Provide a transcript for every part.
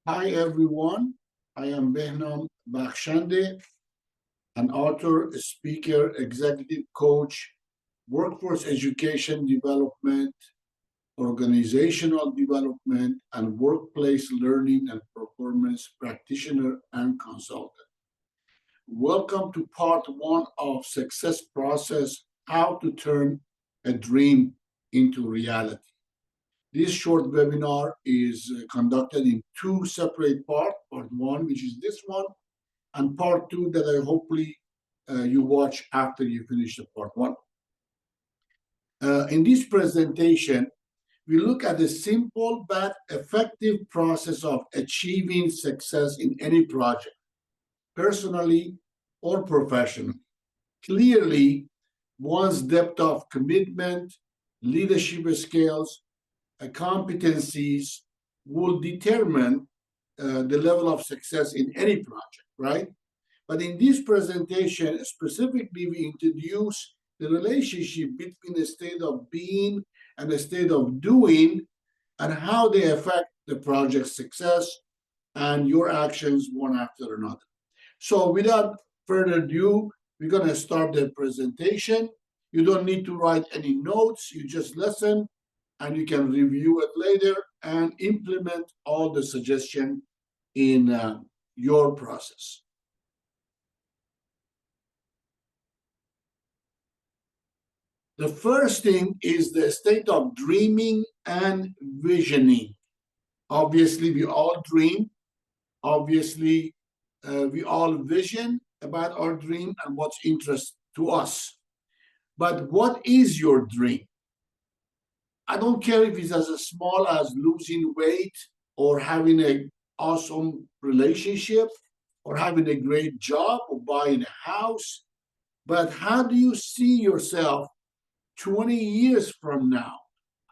Hi everyone, I am Behnam Bakhshandeh, an author, a speaker, executive coach, workforce education development, organizational development, and workplace learning and performance practitioner and consultant. Welcome to part one of Success Process, How to Turn a Dream into Reality. This short webinar is conducted in two separate parts. Part one, which is this one, and part two that I hopefully you watch after you finish the part one. In this presentation, we look at the simple but effective process of achieving success in any project, personally or professionally. Clearly, one's depth of commitment, leadership skills, competencies will determine the level of success in any project, right? But in this presentation, specifically, we introduce the relationship between a state of being and a state of doing and how they affect the project's success and your actions one after another. So without further ado, we're going to start the presentation. You don't need to write any notes. You just listen and you can review it later and implement all the suggestions in your process. The first thing is the state of dreaming and visioning. Obviously, we all dream. Obviously, we all vision about our dream and what's interest to us. But what is your dream? I don't care if it's as small as losing weight or having an awesome relationship or having a great job or buying a house. But how do you see yourself 20 years from now?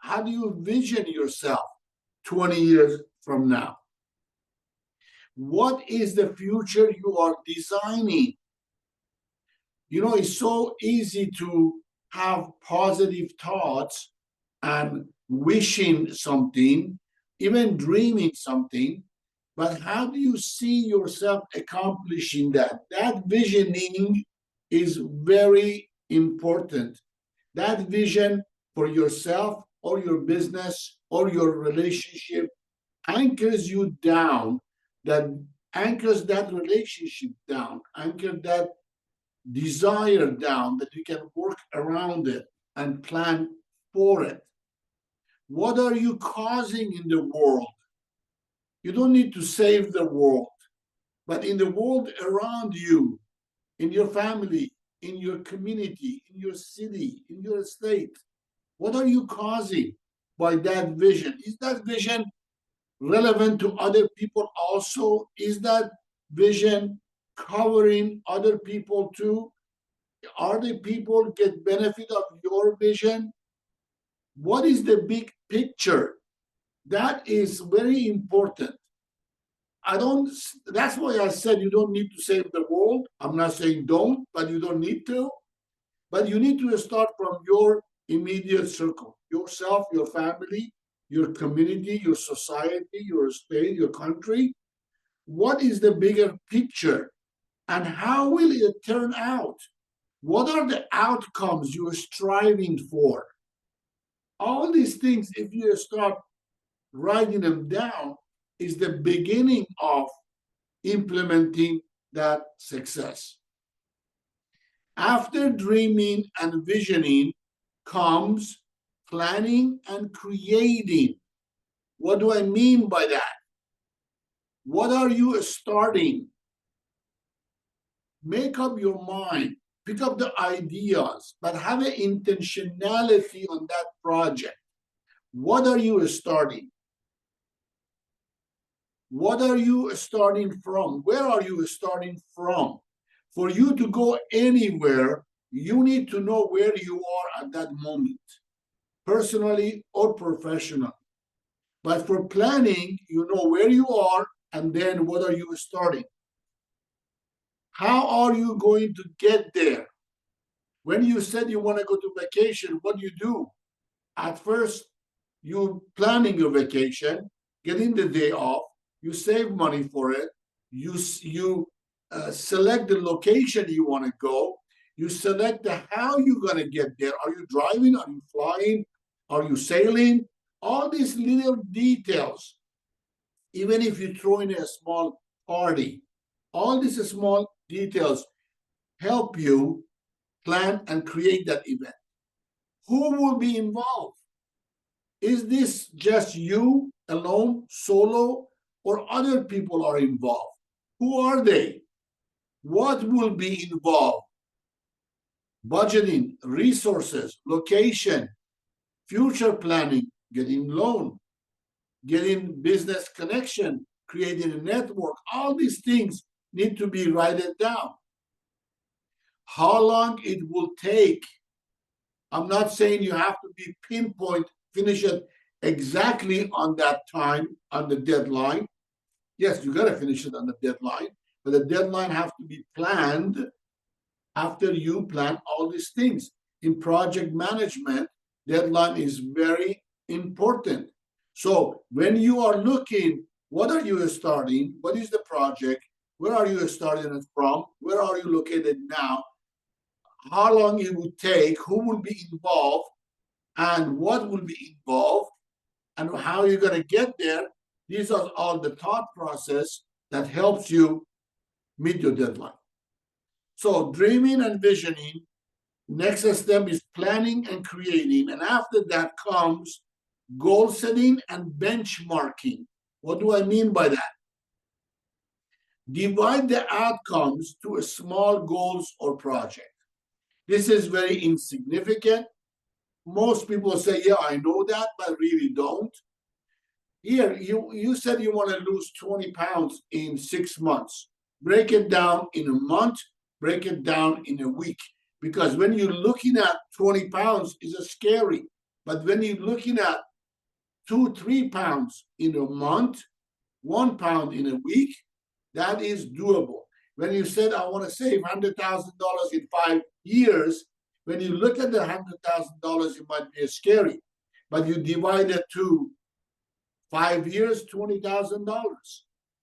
How do you vision yourself 20 years from now? What is the future you are designing? You know, it's so easy to have positive thoughts and wishing something, even dreaming something, but how do you see yourself accomplishing that? That visioning is very important. That vision for yourself or your business or your relationship anchors you down, that anchors that relationship down, anchor that desire down, that you can work around it and plan for it. What are you causing in the world? You don't need to save the world, but in the world around you, in your family, in your community, in your city, in your state, what are you causing by that vision? Is that vision relevant to other people also? Is that vision covering other people too? Are the people get benefit of your vision? What is the big picture? That is very important. That's why I said you don't need to save the world. I'm not saying don't, but you don't need to. But you need to start from your immediate circle, yourself, your family, your community, your society, your state, your country. What is the bigger picture? And how will it turn out? What are the outcomes you are striving for? All these things, if you start writing them down, is the beginning of implementing that success. After dreaming and visioning comes planning and creating. What do I mean by that? What are you starting? Make up your mind, pick up the ideas, but have an intentionality on that project. What are you starting? What are you starting from? Where are you starting from? For you to go anywhere, you need to know where you are at that moment, personally or professionally. But for planning, you know where you are and then what are you starting? How are you going to get there? When you said you want to go to vacation, what do? At first, you planning your vacation, getting the day off, you save money for it. You select the location you want to go. You select the how you're going to get there. Are you driving? Are you flying? Are you sailing? All these little details, even if you throw in a small party, all these small details help you plan and create that event. Who will be involved? Is this just you alone, solo, or other people are involved? Who are they? What will be involved? Budgeting, resources, location, future planning, getting loan, getting business connection, creating a network. All these things need to be written down. How long it will take. I'm not saying you have to be pinpoint, finish it exactly on that time, on the deadline. Yes, you got to finish it on the deadline, but the deadline has to be planned after you plan all these things. In project management, deadline is very important. So when you are looking, what are you starting? What is the project? Where are you starting it from? Where are you located now? How long it would take? Who will be involved? And what will be involved? And how you're going to get there? These are all the thought process that helps you meet your deadline. So dreaming and visioning. Next step is planning and creating. And after that comes goal setting and benchmarking. What do I mean by that? Divide the outcomes to a small goals or project. This is very insignificant. Most people say, yeah, I know that, but really don't. Here, you said you want to lose 20 pounds in 6 months. Break it down in a month, break it down in a week. Because when you're looking at 20 pounds, it's scary. But when you're looking at 2-3 pounds in a month, 1 pound in a week, that is doable. When you said, I want to save $100,000 in 5 years, when you look at the $100,000, it might be scary. But you divide it to 5 years, $20,000,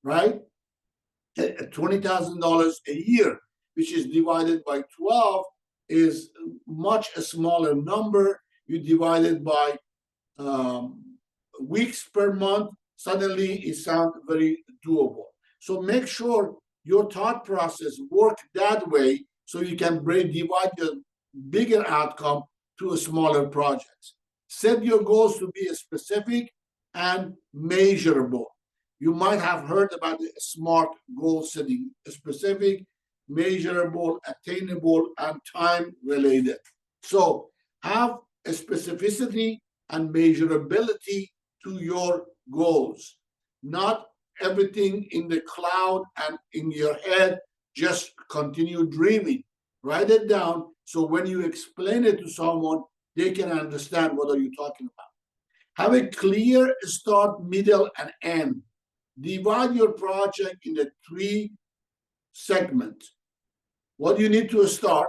right? $20,000 a year, which is divided by 12, is much a smaller number. You divide it by weeks per month, suddenly it sounds very doable. So make sure your thought process work that way so you can divide the bigger outcome to a smaller projects. Set your goals to be specific and measurable. You might have heard about the SMART goal setting: specific, measurable, attainable, and time related. So have a specificity and measurability to your goals, not everything in the cloud and in your head. Just continue dreaming. Write it down so when you explain it to someone, they can understand what are you talking about. Have a clear start, middle, and end. Divide your project into 3 segments. What you need to start,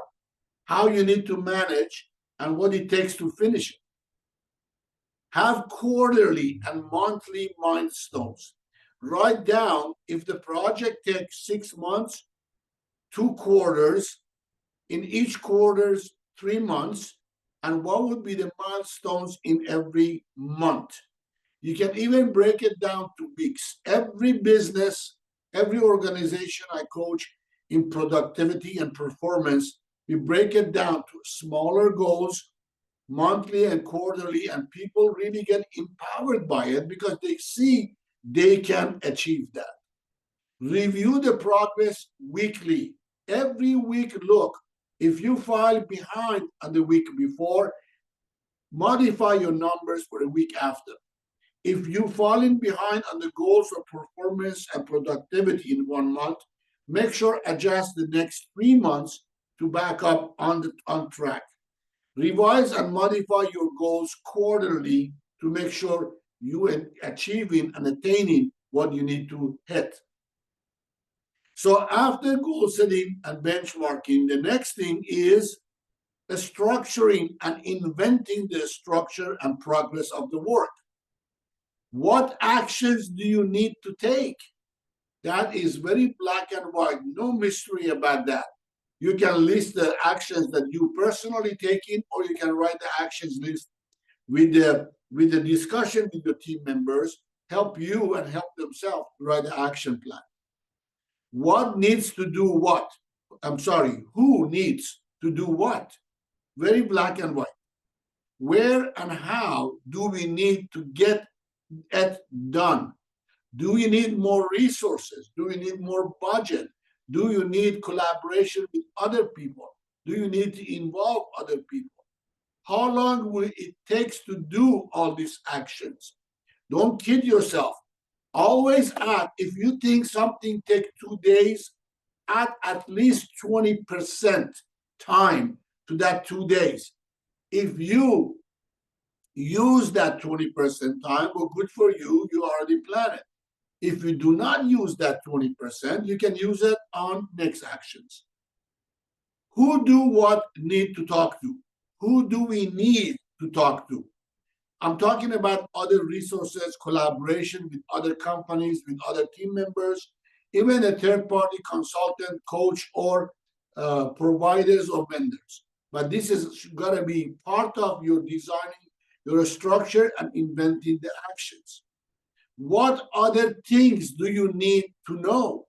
how you need to manage, and what it takes to finish it. Have quarterly and monthly milestones. Write down if the project takes 6 months, 2 quarters, in each quarter's 3 months, and what would be the milestones in every month. You can even break it down to weeks. Every business, every organization I coach in productivity and performance, we break it down to smaller goals, monthly and quarterly, and people really get empowered by it because they see they can achieve that. Review the progress weekly. Every week, look, if you fall behind on the week before, modify your numbers for the week after. If you've fallen behind on the goals of performance and productivity in 1 month, make sure adjust the next 3 months to back up on track. Revise and modify your goals quarterly to make sure you are achieving and attaining what you need to hit. So after goal setting and benchmarking, the next thing is structuring and inventing the structure and progress of the work. What actions do you need to take? That is very black and white, no mystery about that. You can list the actions that you personally taking, or you can write the actions list with the discussion with your team members, help you and help themselves write the action plan. What needs to do what? I'm sorry, who needs to do what? Very black and white. Where and how do we need to get it done? Do you need more resources? Do you need more budget? Do you need collaboration with other people? Do you need to involve other people? How long will it take to do all these actions? Don't kid yourself. Always add, if you think something takes 2 days, add at least 20% time to that 2 days. If you use that 20% time, well, good for you, you already planned it. If you do not use that 20%, you can use it on next actions. Who do what need to talk to? Who do we need to talk to? I'm talking about other resources, collaboration with other companies, with other team members, even a third-party consultant, coach, or providers or vendors. But this is got to be part of your designing your structure and inventing the actions. What other things do you need to know?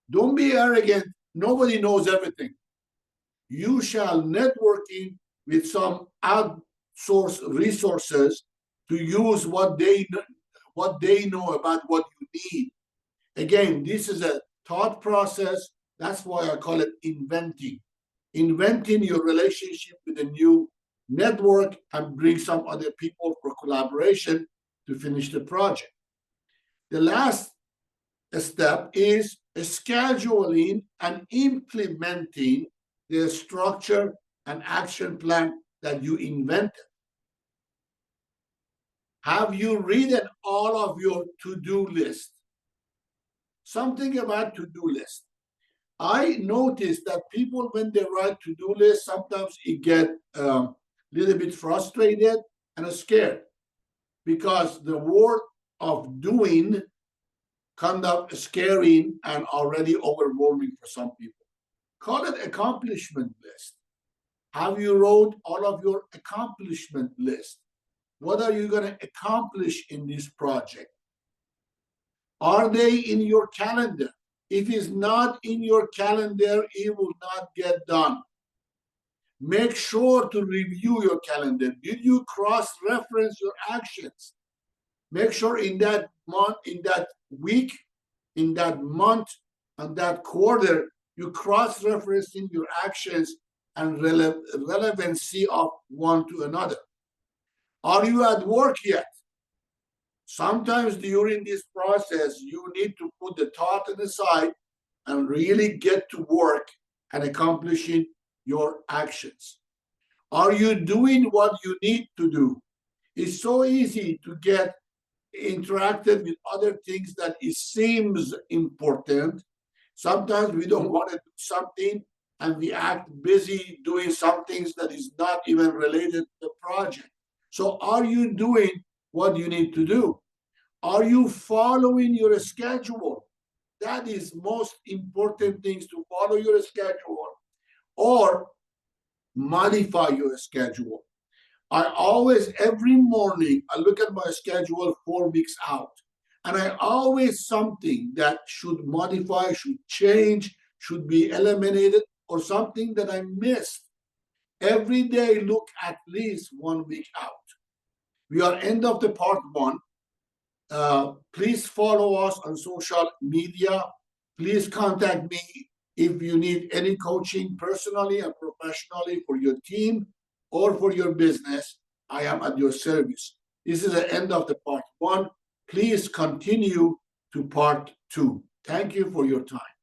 Don't be arrogant. Nobody knows everything. You shall networking with some outsourced resources to use what they know about what you need. Again, this is a thought process. That's why I call it inventing. Inventing your relationship with a new network and bring some other people for collaboration to finish the project. The last step is scheduling and implementing the structure and action plan that you invented. Have you written all of your to-do list? Something about to-do list. I noticed that people, when they write to-do list, sometimes it get a little bit frustrated and scared, because the word of doing kind of scary and already overwhelming for some people. Call it accomplishment list. Have you wrote all of your accomplishment list? What are you going to accomplish in this project? Are they in your calendar? If it's not in your calendar, it will not get done. Make sure to review your calendar. Did you cross-reference your actions? Make sure in that month, in that week, in that month, and that quarter, you cross-referencing your actions and relevancy of one to another. Are you at work yet? Sometimes during this process, you need to put the thought aside and really get to work and accomplishing your actions. Are you doing what you need to do? It's so easy to get interacted with other things that it seems important. Sometimes we don't want to do something and we act busy doing some things that is not even related to the project. So are you doing what you need to do? Are you following your schedule? That is most important things, to follow your schedule or modify your schedule. I always, every morning, I look at my schedule 4 weeks out. And I always something that should modify, should change, should be eliminated, or something that I missed. Every day, look at least 1 week out. We are end of the part 1. Please follow us on social media. Please contact me if you need any coaching personally and professionally for your team or for your business. I am at your service. This is the end of the part 1. Please continue to part 2. Thank you for your time.